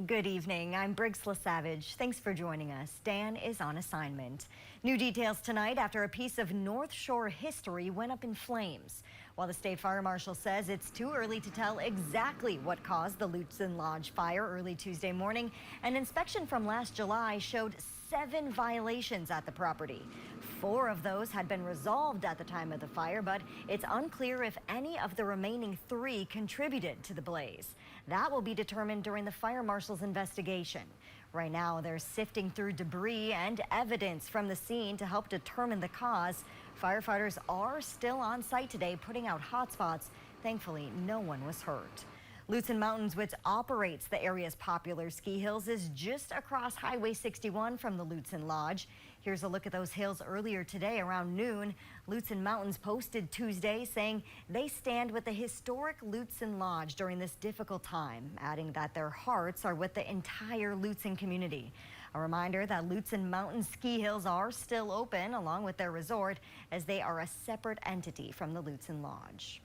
Good evening. I'm Briggs LaSavage. Thanks for joining us. Dan is on assignment. New details tonight after a piece of North Shore history went up in flames. While the state fire marshal says it's too early to tell exactly what caused the Lutsen Lodge fire early Tuesday morning, an inspection from last July showed 7 violations at the property. 4 of those had been resolved at the time of the fire, but it's unclear if any of the remaining 3 contributed to the blaze. That will be determined during the fire marshal's investigation. Right now, they're sifting through debris and evidence from the scene to help determine the cause. Firefighters are still on site today, putting out hot spots. Thankfully, no one was hurt. Lutsen Mountains, which operates the area's popular ski hills, is just across Highway 61 from the Lutsen Lodge. Here's a look at those hills earlier today around noon. Lutsen Mountains posted Tuesday saying they stand with the historic Lutsen Lodge during this difficult time, adding that their hearts are with the entire Lutsen community. A reminder that Lutsen Mountain ski hills are still open along with their resort, as they are a separate entity from the Lutsen Lodge.